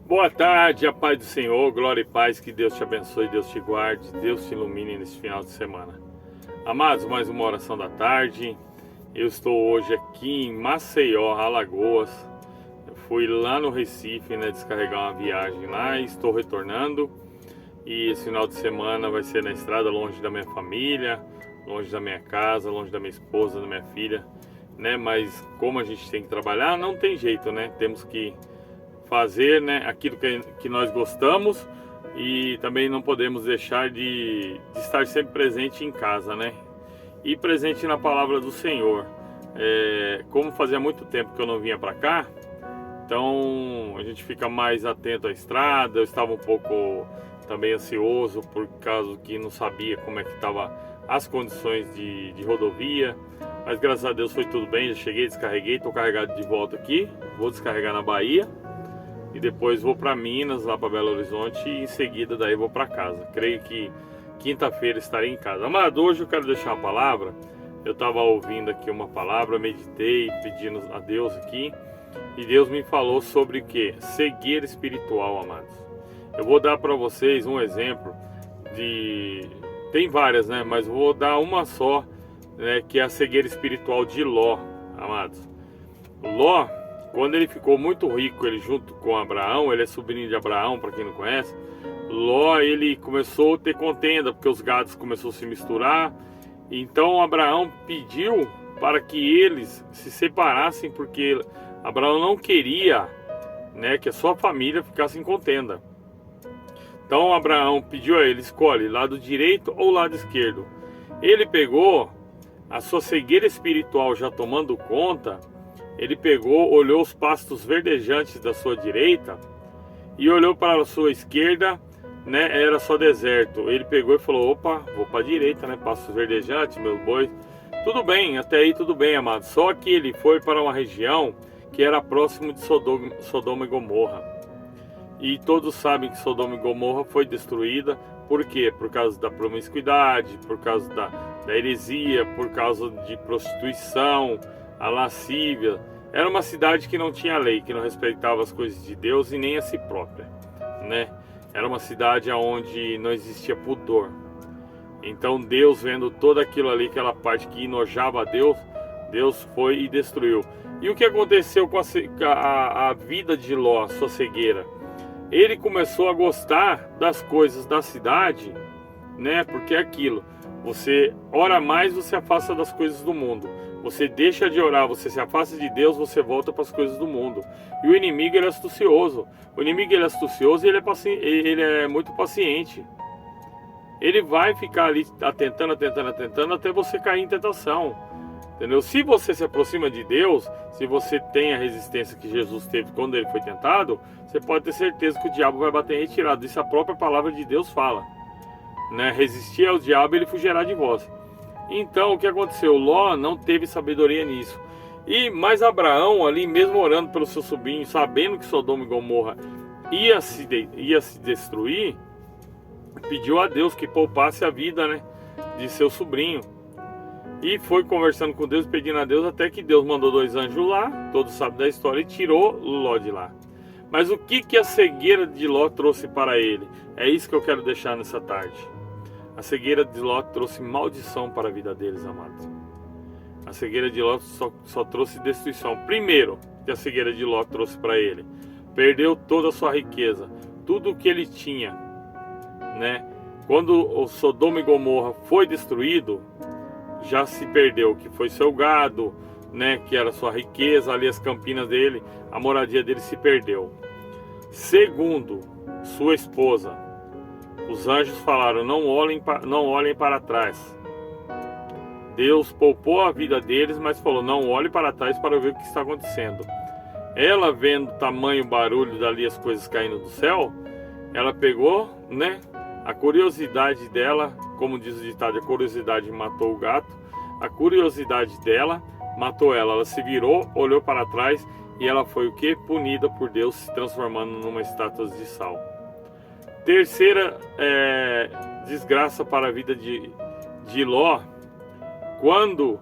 Boa tarde, a paz do Senhor, glória e paz, que Deus te abençoe, Deus te guarde, Deus te ilumine nesse final de semana. Amados, mais uma oração da tarde. Eu estou hoje aqui em Maceió, Alagoas. Eu fui lá no Recife, descarregar uma viagem lá e estou retornando. E esse final de semana vai ser na estrada, longe da minha família, longe da minha casa, longe da minha esposa, da minha filha, Mas como a gente tem que trabalhar, não tem jeito, Temos que fazer, aquilo que nós gostamos, e também não podemos deixar de estar sempre presente em casa, E presente na palavra do Senhor. Como fazia muito tempo que eu não vinha para cá, então a gente fica mais atento à estrada. Eu estava um pouco também ansioso por causa que não sabia como é que estava as condições de rodovia, mas graças a Deus foi tudo bem. Já cheguei, descarreguei, estou carregado de volta aqui, vou descarregar na Bahia e depois vou para Minas, lá para Belo Horizonte, e em seguida daí vou para casa. Creio que quinta-feira estarei em casa. Amado, hoje eu quero deixar uma palavra. Eu estava ouvindo aqui uma palavra, meditei, pedindo a Deus aqui, e Deus me falou sobre o que? Cegueira espiritual, amados. Eu vou dar para vocês um exemplo de... Tem várias, mas vou dar uma só, que é a cegueira espiritual de Ló, amados. Ló, quando ele ficou muito rico, ele junto com Abraão, ele é sobrinho de Abraão, para quem não conhece. Ló, ele começou a ter contenda, porque os gados começaram a se misturar. Então Abraão pediu para que eles se separassem, porque Abraão não queria, que a sua família ficasse em contenda. Então Abraão pediu a ele: escolhe lado direito ou lado esquerdo. Ele pegou a sua cegueira espiritual já tomando conta. Ele pegou, olhou os pastos verdejantes da sua direita e olhou para a sua esquerda, era só deserto. Ele pegou e falou: opa, vou para a direita, pastos verdejantes, meus bois. Tudo bem, até aí tudo bem, amado. Só que ele foi para uma região que era próximo de Sodoma e Gomorra. E todos sabem que Sodoma e Gomorra foi destruída. Por quê? Por causa da promiscuidade, por causa da heresia, por causa de prostituição, a lascívia. Era uma cidade que não tinha lei, que não respeitava as coisas de Deus e nem a si própria, Era uma cidade onde não existia pudor. Então Deus, vendo todo aquilo ali, aquela parte que enojava a Deus, Deus foi e destruiu. E o que aconteceu com a vida de Ló, a sua cegueira? Ele começou a gostar das coisas da cidade, Porque é aquilo, você ora mais, você afasta das coisas do mundo. Você deixa de orar, você se afasta de Deus, você volta para as coisas do mundo. E o inimigo, ele é astucioso. O inimigo, ele é astucioso e ele é muito paciente. Ele vai ficar ali atentando até você cair em tentação. Entendeu? Se você se aproxima de Deus, se você tem a resistência que Jesus teve quando ele foi tentado, você pode ter certeza que o diabo vai bater em retirada. Isso a própria palavra de Deus fala. Resistir ao diabo, ele fugirá de vós. Então o que aconteceu? Ló não teve sabedoria nisso. Mas Abraão, ali mesmo orando pelo seu sobrinho, sabendo que Sodoma e Gomorra ia se destruir, pediu a Deus que poupasse a vida, de seu sobrinho. E foi conversando com Deus, pedindo a Deus, até que Deus mandou 2 anjos lá, todos sabem da história, e tirou Ló de lá. Mas o que a cegueira de Ló trouxe para ele? É isso que eu quero deixar nessa tarde. A cegueira de Ló trouxe maldição para a vida deles, amados. A cegueira de Ló só trouxe destruição. Primeiro, que a cegueira de Ló trouxe para ele: perdeu toda a sua riqueza, tudo o que ele tinha, Quando o Sodoma e Gomorra foi destruído, já se perdeu, que foi seu gado, que era sua riqueza, ali as campinas dele, a moradia dele se perdeu. Segundo, sua esposa. Os anjos falaram: não olhem para trás. Deus poupou a vida deles, mas falou: não olhe para trás para ver o que está acontecendo. Ela, vendo o tamanho barulho dali, as coisas caindo do céu, ela pegou, a curiosidade dela, como diz o ditado, a curiosidade matou o gato. A curiosidade dela matou ela. Ela se virou, olhou para trás e ela foi o que? Punida por Deus, se transformando numa estátua de sal. Terceira desgraça para a vida de Ló, quando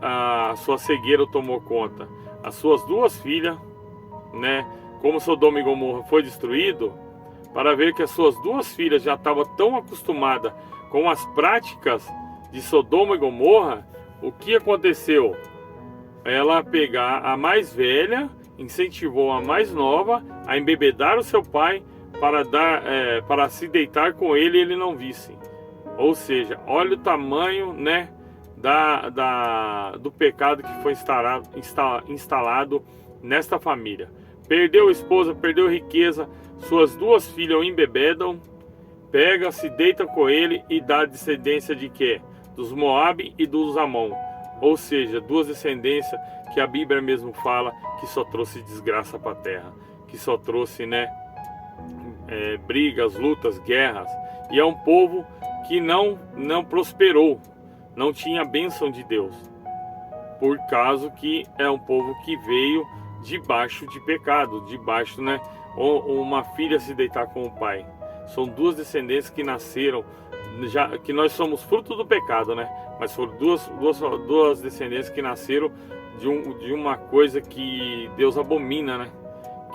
a sua cegueira tomou conta. As suas 2 filhas como Sodoma e Gomorra foi destruído, para ver que as suas duas filhas já estavam tão acostumadas com as práticas de Sodoma e Gomorra, o que aconteceu? Ela pegar a mais velha, incentivou a mais nova a embebedar o seu pai para se deitar com ele e ele não visse. Ou seja, olha o tamanho, né, do pecado que foi instalado nesta família. Perdeu a esposa, perdeu riqueza, suas duas filhas o embebedam, pega, se deita com ele e dá descendência de quê? Dos Moabe e dos Amon. Ou seja, duas descendências que a Bíblia mesmo fala que só trouxe desgraça para a terra, que só trouxe, né, brigas, lutas, guerras. E é um povo que não prosperou, não tinha a bênção de Deus, por causa que é um povo que veio debaixo de pecado, debaixo, né, uma filha se deitar com o pai. São duas descendências que nasceram, já que nós somos fruto do pecado, né? Mas foram duas descendências que nasceram de uma coisa que Deus abomina, né?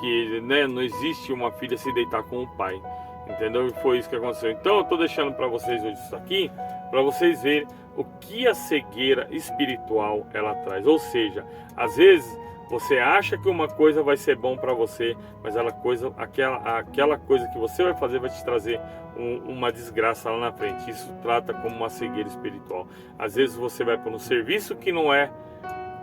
Que, né, não existe uma filha se deitar com o pai, entendeu? E foi isso que aconteceu. Então eu estou deixando para vocês hoje isso aqui, para vocês verem o que a cegueira espiritual ela traz. Ou seja, às vezes você acha que uma coisa vai ser bom para você, mas aquela coisa que você vai fazer vai te trazer uma desgraça lá na frente. Isso trata como uma cegueira espiritual. Às vezes você vai para um serviço que não é,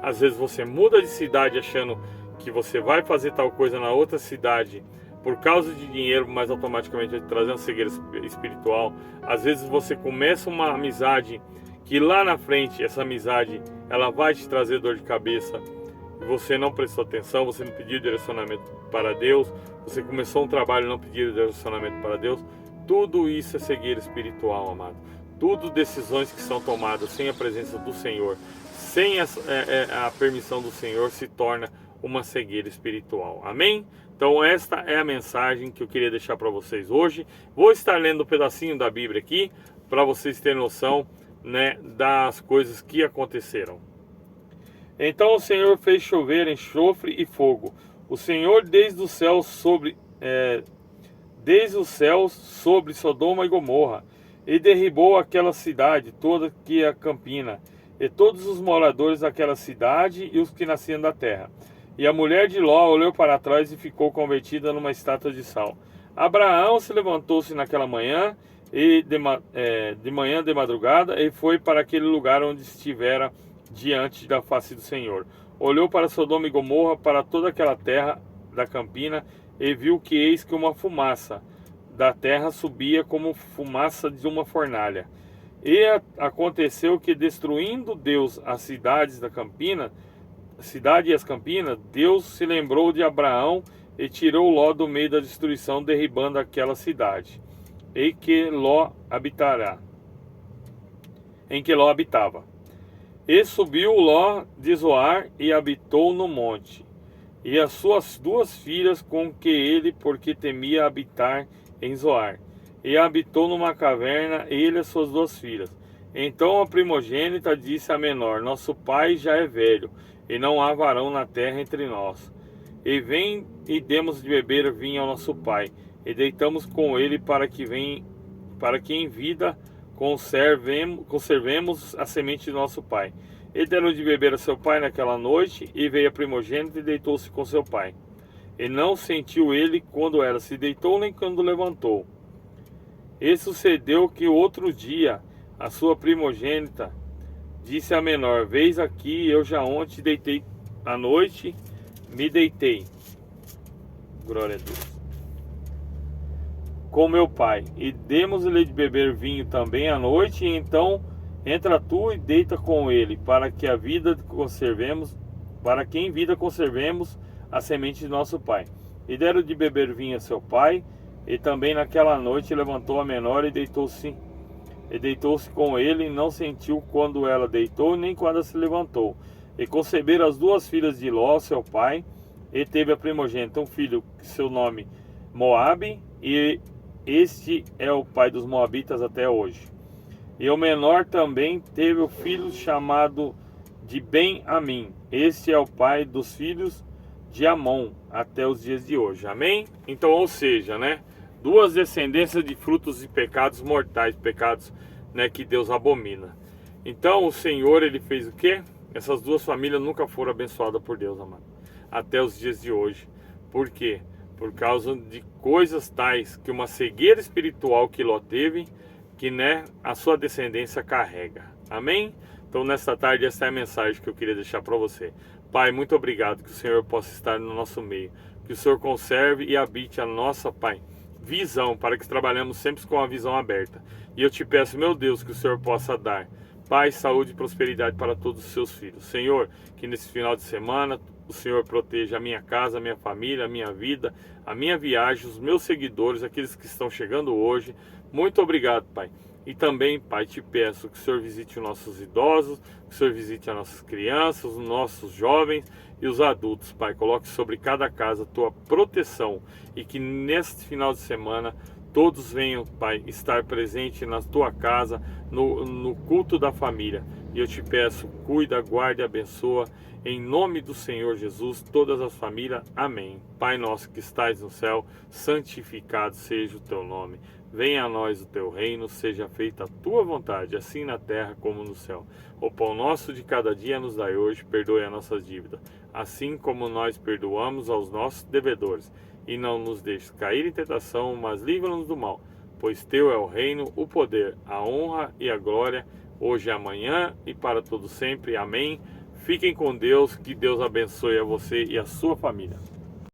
às vezes você muda de cidade achando que você vai fazer tal coisa na outra cidade por causa de dinheiro, mas automaticamente vai te trazer uma cegueira espiritual. Às vezes você começa uma amizade que lá na frente, essa amizade, ela vai te trazer dor de cabeça. Você não prestou atenção, você não pediu direcionamento para Deus, você começou um trabalho e não pediu direcionamento para Deus. Tudo isso é cegueira espiritual, amado. Tudo decisões que são tomadas sem a presença do Senhor, sem a permissão do Senhor, se torna uma cegueira espiritual. Amém? Então esta é a mensagem que eu queria deixar para vocês hoje. Vou estar lendo um pedacinho da Bíblia aqui, para vocês terem noção, né, das coisas que aconteceram. Então o Senhor fez chover enxofre e fogo. O Senhor desde os céus sobre Sodoma e Gomorra, e derribou aquela cidade toda que é campina, e todos os moradores daquela cidade e os que nasciam da terra. E a mulher de Ló olhou para trás e ficou convertida numa estátua de sal. Abraão se levantou-se naquela manhã, e de manhã de madrugada, e foi para aquele lugar onde estivera diante da face do Senhor. Olhou para Sodoma e Gomorra, para toda aquela terra da campina, e viu que eis que uma fumaça da terra subia como fumaça de uma fornalha. E aconteceu que, destruindo Deus as cidades da campina, cidade e as campinas, Deus se lembrou de Abraão e tirou Ló do meio da destruição, derribando aquela cidade, em que Ló habitava. E subiu Ló de Zoar e habitou no monte, e as suas duas filhas com que ele, porque temia habitar em Zoar. E habitou numa caverna, ele e as suas duas filhas. Então a primogênita disse à menor: Nosso pai já é velho, e não há varão na terra entre nós. E vem e demos de beber vinho ao nosso pai, e deitamos com ele para que em vida conservemos a semente de nosso pai. E deram de beber a seu pai naquela noite, e veio a primogênita e deitou-se com seu pai. E não sentiu ele quando ela se deitou, nem quando levantou. E sucedeu que outro dia a sua primogênita disse à menor: Veis aqui, eu já ontem deitei à noite, me deitei. Glória a Deus. Com meu pai, e demos-lhe de beber vinho também à noite, e então entra tu e deita com ele, para que em vida conservemos a semente de nosso pai. E deram de beber vinho a seu pai, e também naquela noite levantou a menor e deitou-se com ele, e não sentiu quando ela deitou, nem quando se levantou. E conceberam as duas filhas de Ló, seu pai, e teve a primogênita um filho, seu nome Moabe, e este é o pai dos moabitas até hoje. E o menor também teve o filho chamado de Ben-Amim. Este é o pai dos filhos de Amon até os dias de hoje. Amém? Então, ou seja, né? Duas descendências de frutos de pecados mortais, pecados, né, que Deus abomina. Então, o Senhor, ele fez o quê? Essas duas famílias nunca foram abençoadas por Deus, amado, até os dias de hoje. Por quê? Por causa de coisas tais que uma cegueira espiritual que Ló teve, que, né, a sua descendência carrega. Amém? Então, nesta tarde, essa é a mensagem que eu queria deixar para você. Pai, muito obrigado que o Senhor possa estar no nosso meio, que o Senhor conserve e habite a nossa, Pai, visão, para que trabalhemos sempre com a visão aberta. E eu te peço, meu Deus, que o Senhor possa dar paz, saúde e prosperidade para todos os seus filhos. Senhor, que nesse final de semana o Senhor proteja a minha casa, a minha família, a minha vida, a minha viagem, os meus seguidores, aqueles que estão chegando hoje. Muito obrigado, Pai. E também, Pai, te peço que o Senhor visite os nossos idosos, que o Senhor visite as nossas crianças, os nossos jovens e os adultos, Pai. Coloque sobre cada casa a tua proteção e que neste final de semana todos venham, Pai, estar presente na tua casa, no culto da família. E eu te peço, cuida, guarda e abençoa, em nome do Senhor Jesus, todas as famílias. Amém. Pai nosso que estais no céu, santificado seja o teu nome. Venha a nós o teu reino, seja feita a tua vontade, assim na terra como no céu. O pão nosso de cada dia nos dai hoje, perdoe as nossas dívidas, assim como nós perdoamos aos nossos devedores. E não nos deixes cair em tentação, mas livra-nos do mal. Pois teu é o reino, o poder, a honra e a glória, hoje e amanhã e para todo sempre. Amém. Fiquem com Deus, que Deus abençoe a você e a sua família.